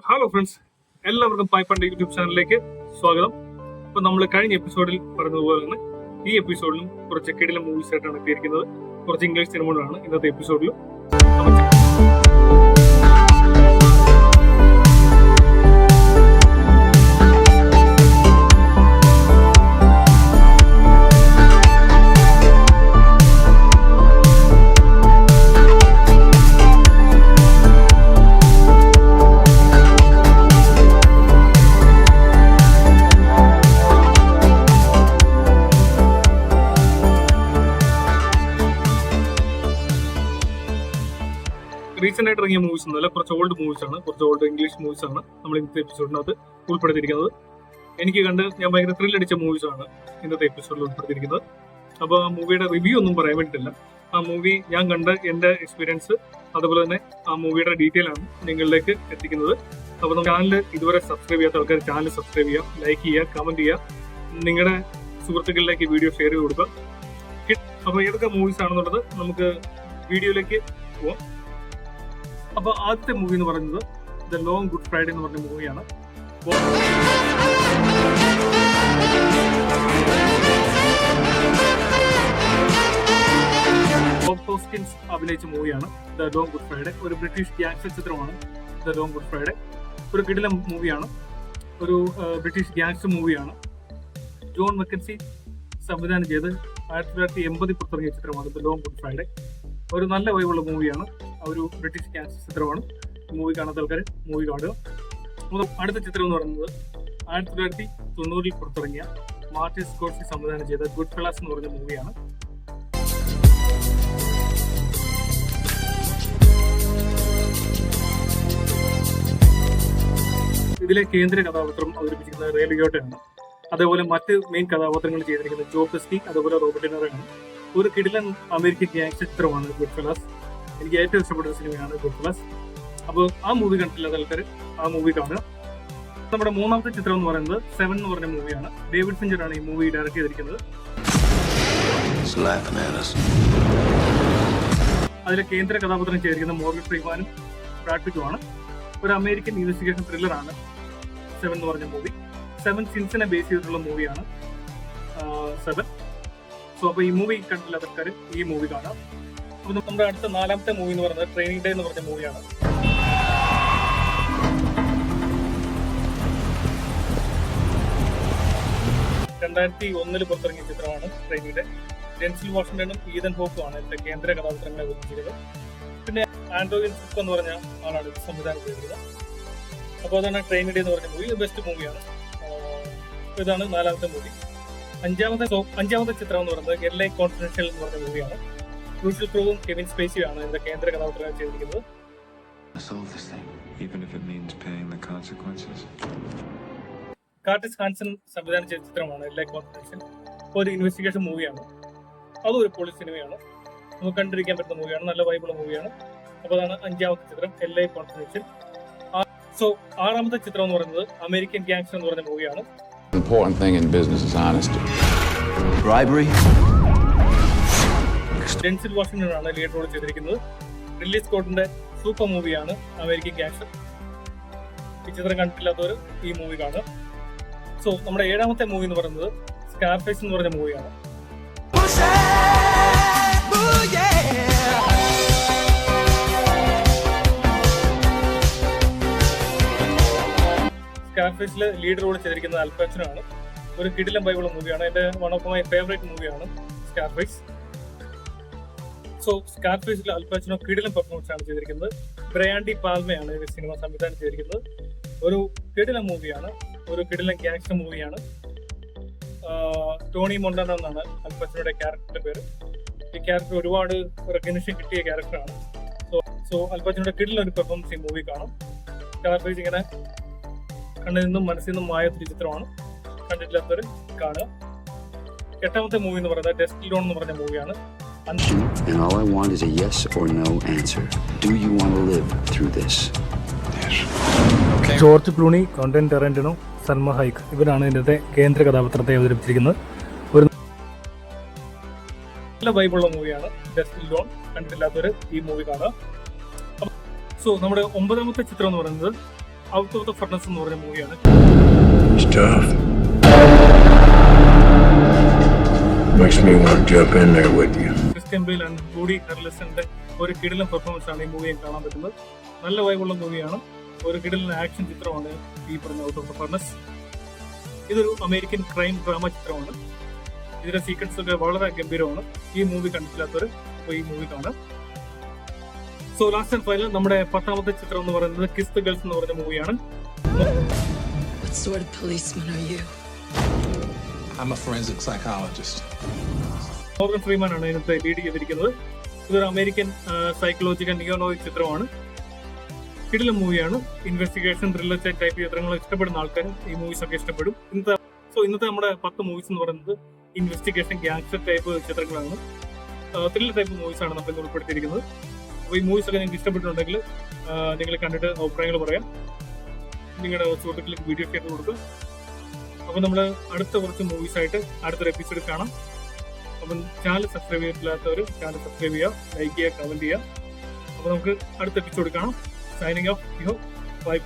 Hello friends, എല്ലാവർക്കും പൈപ്പണ്ട് YouTube ചാനലിലേക്ക് സ്വാഗതം. അപ്പോൾ നമ്മൾ കഴിഞ്ഞ എപ്പിസോഡിൽ പറഞ്ഞതുപോലെ തന്നെ ഈ എപ്പിസോഡിലും കുറച്ച് കിടിലം മൂവീസ് ആയിട്ടാണ് എത്തിയിരിക്കുന്നത്. കുറച്ച് ഇംഗ്ലീഷ് സിനിമകളാണ് ഇന്നത്തെ എപ്പിസോഡിലും. റീസെന്റ് ആയിട്ട് ഇറങ്ങിയ മൂവീസ് ഒന്നുമല്ല, കുറച്ച് ഓൾഡ് മൂവീസ് ആണ്, കുറച്ച് ഓൾഡ് ഇംഗ്ലീഷ് മൂവീസ് ആണ് നമ്മൾ ഇന്നത്തെ എപ്പിസോഡിനകത്ത് ഉൾപ്പെടുത്തിയിരിക്കുന്നത്. എനിക്ക് കണ്ട് ഞാൻ ഭയങ്കര ത്രില്ലടിച്ച മൂവീസ് ആണ് ഇന്നത്തെ എപ്പിസോഡിൽ ഉൾപ്പെടുത്തിയിരിക്കുന്നത്. അപ്പോൾ ആ മൂവിയുടെ റിവ്യൂ ഒന്നും പറയാൻ വേണ്ടിയിട്ടില്ല. ആ മൂവി ഞാൻ കണ്ട എൻ്റെ എക്സ്പീരിയൻസ്, അതുപോലെ തന്നെ ആ മൂവിയുടെ ഡീറ്റെയിൽ ആണ് നിങ്ങളിലേക്ക് എത്തിക്കുന്നത്. അപ്പോൾ ചാനൽ ഇതുവരെ സബ്സ്ക്രൈബ് ചെയ്യാത്ത ആൾക്കാർ ചാനൽ സബ്സ്ക്രൈബ് ചെയ്യുക, ലൈക്ക് ചെയ്യുക, കമന്റ് ചെയ്യുക, നിങ്ങളുടെ സുഹൃത്തുക്കളിലേക്ക് വീഡിയോ ഷെയർ ചെയ്ത് കൊടുക്കുക. അപ്പോൾ ഏതൊക്കെ മൂവീസ് ആണെന്നുള്ളത് നമുക്ക് വീഡിയോയിലേക്ക് പോവാം. അപ്പോൾ ആദ്യത്തെ മൂവി എന്ന് പറയുന്നത് ദ ലോങ് ഗുഡ് ഫ്രൈഡേ എന്ന് പറഞ്ഞ മൂവിയാണ്. ബോബ് ഹോസ്കിൻസ് അഭിനയിച്ച മൂവിയാണ് ദ ലോങ് ഗുഡ് ഫ്രൈഡേ. ഒരു ബ്രിട്ടീഷ് ഗ്യാങ്സ്റ്റർ ചിത്രമാണ് ദ ലോങ് ഗുഡ് ഫ്രൈഡേ. ഒരു കിടിലം മൂവിയാണ്, ഒരു ബ്രിട്ടീഷ് ഗ്യാങ്സ്റ്റർ മൂവിയാണ്. ജോൺ മക്കൻസി സംവിധാനം ചെയ്ത് 1980 പുറത്തിറങ്ങിയ ചിത്രമാണ് ദ ലോങ് ഗുഡ് ഫ്രൈഡേ. ഒരു നല്ല വൈബുള്ള മൂവിയാണ്, ഒരു ബ്രിട്ടീഷ് ഗ്യാങ്സ്റ്റർ ചിത്രമാണ്. മൂവി കാണാത്ത ആൾക്കാർ മൂവി കാണുക. അടുത്ത ചിത്രം എന്ന് പറയുന്നത് 1990 പുറത്തിറങ്ങിയ മാർട്ടിൻ സ്കോർസി സംവിധാനം ചെയ്ത ഗുഡ് ഫെല്ലാസ് എന്ന് പറഞ്ഞ മൂവിയാണ്. ഇതിലെ കേന്ദ്ര കഥാപാത്രം അവതരിപ്പിച്ചിരിക്കുന്നത് റേ ലിയോട്ടയാണ്. അതേപോലെ മറ്റ് മെയിൻ കഥാപാത്രങ്ങൾ ചെയ്തിരിക്കുന്നത് ജോ പെസ്കി, അതേപോലെ റോബർട്ട് ഡെ നിറോയാണ്. ഒരു കിടിലൻ അമേരിക്കൻ ഗ്യാങ്സ്റ്റർ ചിത്രമാണ് ഗുഡ് ഫെല്ലാസ്. എനിക്ക് ഏറ്റവും ഇഷ്ടപ്പെട്ട ഒരു സിനിമയാണ് ഗുഡ് ഫെല്ലാസ്. അപ്പോൾ ആ മൂവി കണ്ടിട്ടില്ലാത്ത ആൾക്കാർ ആ മൂവി കാണുക. നമ്മുടെ മൂന്നാമത്തെ ചിത്രം എന്ന് പറയുന്നത് 7 എന്ന് പറഞ്ഞ മൂവിയാണ്. ഡേവിഡ് ഫിഞ്ചർ ആണ് ഈ മൂവി ഡയറക്ട് ചെയ്തിരിക്കുന്നത്. അതിലെ കേന്ദ്ര കഥാപാത്രം ചെയ്തിരിക്കുന്നത് മോർഗൻ ഫ്രീമാനും ബ്രാഡ് പിറ്റുമാണ്. ഒരു അമേരിക്കൻ ഇൻവെസ്റ്റിഗേഷൻ ത്രില്ലറാണ് 7 എന്ന് പറഞ്ഞ മൂവി. 7 സിൻസിനെ ബേസ് ചെയ്തിട്ടുള്ള മൂവിയാണ് 7. സോ അപ്പോൾ ഈ മൂവി കണ്ടില്ലാത്ത ആൾക്കാർ ഈ മൂവി കാണാം. അപ്പോൾ നമ്മുടെ അടുത്ത നാലാമത്തെ മൂവി എന്ന് പറയുന്നത് ട്രെയിനിങ് ഡേ എന്ന് പറഞ്ഞ മൂവിയാണ്. (2001) പുറത്തിറങ്ങിയ ചിത്രമാണ് ട്രെയിനിങ് ഡേ. ഡെൻസിൽ വാഷിംഗ്ടണും ഈതൻ ഹോപ്പും ആണ് ഇതിന്റെ കേന്ദ്ര കഥാപാത്രങ്ങളെ അവതരിപ്പിച്ചത്. പിന്നെ ആൻഡ്രോയിൻ ഫുക്ക് എന്ന് പറഞ്ഞ ആളാണ് ഇത് സംവിധാനം ചെയ്തിരുന്നത്. അപ്പോൾ അതാണ് ട്രെയിനിങ് ഡേ എന്ന് പറഞ്ഞ മൂവി. ബെസ്റ്റ് മൂവിയാണ്. ഇതാണ് നാലാമത്തെ മൂവി. അഞ്ചാമത്തെ ചിത്രം എന്ന് പറയുന്നത് LA കോൺഫിഡൻഷ്യൽ എന്ന് പറഞ്ഞ മൂവിയാണ്. റൂസൽ ക്രോവും കെവിൻ സ്പേസിയും ആണ് ഇതിന്റെ കേന്ദ്ര കഥാപാത്രങ്ങൾ ചെയ്തിരിക്കുന്നത്. കാർട്ടിസ് ഹാൻസൺ സംവിധാനം ചെയ്ത ചിത്രമാണ് LA കോൺഫിഡൻഷ്യൽ. ഒരു ഇൻവെസ്റ്റിഗേഷൻ മൂവിയാണ്. അതും ഒരു പോലീസ് സിനിമയാണ്. നമുക്ക് കണ്ടിരിക്കാൻ പറ്റുന്ന മൂവിയാണ്, നല്ല വൈബുള്ള മൂവിയാണ്. അപ്പോൾ അതാണ് അഞ്ചാമത്തെ ചിത്രം LA കോൺഫിഡൻഷ്യൽ. സോ ആറാമത്തെ ചിത്രം എന്ന് പറയുന്നത് അമേരിക്കൻ ഗ്യാങ്സ്റ്റർ എന്ന് പറഞ്ഞ മൂവിയാണ്. Important thing in business is honesty. Bribery. Denzel Washington ആണ് ലീഡ് റോൾ ചെയ്തിരിക്കുന്നത്. റിലീസ് സ്കോട്ടിന്റെ സൂപ്പർ മൂവിയാണ് അമേരിക്കൻ ഗ്യാങ്സ്റ്റർ. ഈ ചിത്രം കണ്ടിട്ടില്ലാത്തവർ ഈ മൂവി കാണുക. സോ നമ്മുടെ ഏഴാമത്തെ മൂവി എന്ന് പറയുന്നത് സ്കാർഫേസ് എന്ന് പറഞ്ഞ മൂവിയാണ്. സ്കാർഫേസിൽ ലീഡ് റോൾ ചെയ്തിരിക്കുന്നത് അൽ പച്ചിനോ ആണ്. ഒരു കിടിലം ബൈബിൾ മൂവിയാണ്. എൻ്റെ വൺ ഓഫ് മൈ ഫേവറേറ്റ് മൂവിയാണ് സ്കാർഫേസ്. സോ സ്കാർഫേസിൽ അൽ പച്ചിനോ കിടിലം പെർഫോമൻസ് ആണ് ചെയ്തിരിക്കുന്നത്. ബ്രയാൻ ഡി പാൽമയാണ് ഈ സിനിമ സംവിധാനം ചെയ്തിരിക്കുന്നത്. ഒരു കിടിലം മൂവിയാണ്, ഒരു കിടിലം ഗ്യാങ്സ്റ്റർ മൂവിയാണ്. ടോണി മൊണ്ടാന എന്നാണ് അൽ പച്ചിനോയുടെ ക്യാരക്ടറിന്റെ പേര്. ഈ ക്യാരക്ടർ ഒരുപാട് റെക്കഗ്നിഷൻ കിട്ടിയ ക്യാരക്ടറാണ്. സോ അൽ പച്ചിനോയുടെ കിടിലം ഒരു പെർഫോമൻസ് ഈ മൂവി കാണും. സ്കാർഫേസ് ഇങ്ങനെ കണ്ണിൽ നിന്നും മനസ്സിൽ നിന്നും മായൊരു ചിത്രമാണ്. കണ്ടിട്ടില്ലാത്തവർ കാണുക. എട്ടാമത്തെ മൂവി എന്ന് പറയുന്നത് ഡെസ്റ്റിൽ ഡോൺ എന്ന് പറഞ്ഞ മൂവിയാണ്. And all I want is a yes or no answer. Do you want to live through this? Yes. Okay. George Clooney, Quentin Tarantino, Salma Hayek ഇവരാണ് ഇതിന്റെ കേന്ദ്ര കഥാപാത്രത്തെ അവതരിപ്പിച്ചിരിക്കുന്നത്. ഒരു നല്ല വൈബുള്ള മൂവിയാണ് ഡെസ്റ്റിൽ ഡോൺ. കണ്ടിട്ടില്ലാത്തവർ ഈ മൂവി കാണുക. സോ നമ്മുടെ ഒമ്പതാമത്തെ ചിത്രം എന്ന് പറയുന്നത് ഔട്ട് ഓഫ് ദ ഫർണസ് എന്ന് പറഞ്ഞ മൂവിയാണ്. It's tough. Makes me want to jump in there with you. Christian Bale and Woody ഹാർലെസന്റെ ഒരു കിടിലൻ പെർഫോമൻസ് ആണ് ഈ മൂവിയിൽ കാണാൻ പറ്റുന്നത്. നല്ല വൈബുള്ള മൂവിയാണ്. ഒരു കിടിലൻ ആക്ഷൻ ചിത്രമാണ് ഈ പറഞ്ഞ ഔട്ട് ഓഫ് ദ ഫർണസ്. ഇതൊരു അമേരിക്കൻ ക്രൈം ഡ്രാമ ചിത്രമാണ്. ഇതിന്റെ സീക്വൻസ് ഒക്കെ വളരെ ഗംഭീരമാണ്. ഈ മൂവി കണ്ടിട്ടില്ലാത്തവർ അപ്പോൾ ഈ മൂവി കാണാം. സോ ലാസ്റ്റ് ആൻഡ് ഫൈനൽ നമ്മുടെ 10ാമത്തെ ചിത്രം എന്ന് പറയുന്നത് കിസ് ദ ഗേൾസ് എന്ന് പറഞ്ഞ മൂവിയാണ്. What sort of policeman are you? I'm a forensic psychologist. Morgan Freeman ആണ് ഇതിനകത്ത് ലീഡ് ചെയ്തിരിക്കുന്നത്. ഇതൊരു അമേരിക്കൻ സൈക്കോളജിക്കൽ നിയോനോയിക് ചിത്രമാണ്. കിടിലൻ മൂവിയാണ്. ഇൻവെസ്റ്റിഗേഷൻ ത്രില്ലർ ടൈപ്പ് ചിത്രങ്ങൾ ഇഷ്ടപ്പെടുന്ന ആൾക്കാർ ഈ മൂവീസ് ഒക്കെ ഇഷ്ടപ്പെടും. ഇന്നത്തെ നമ്മുടെ 10 മൂവീസ് എന്ന് പറയുന്നത് ഇൻവെസ്റ്റിഗേഷൻ ഗ്യാങ്സ്റ്റർ ടൈപ്പ് ചിത്രങ്ങളാണ്. ത്രില്ലർ ടൈപ്പ് മൂവീസ് ആണ് നമ്മൾ ഇന്ന് ഉൾപ്പെടുത്തിയിരിക്കുന്നത്. അപ്പോൾ ഈ മൂവീസ് ഒക്കെ നിങ്ങൾക്ക് ഇഷ്ടപ്പെട്ടിട്ടുണ്ടെങ്കിൽ നിങ്ങൾ കണ്ടിട്ട് അഭിപ്രായങ്ങൾ പറയാം. നിങ്ങളുടെ സുഹൃത്തുക്കൾക്ക് വീഡിയോ ചെയ്ത് കൊടുക്കുക. അപ്പോൾ നമ്മൾ അടുത്ത കുറച്ച് മൂവീസ് ആയിട്ട് അടുത്തൊരു എപ്പിസോഡ് കാണാം. അപ്പം ചാനൽ സബ്സ്ക്രൈബ് ചെയ്തിട്ടില്ലാത്തവർ ചാനൽ സബ്സ്ക്രൈബ് ചെയ്യുക, ലൈക്ക് ചെയ്യുക, കമൻറ്റ് ചെയ്യുക. അപ്പോൾ നമുക്ക് അടുത്ത എപ്പിസോഡ് കാണാം. Signing off. ബൈ.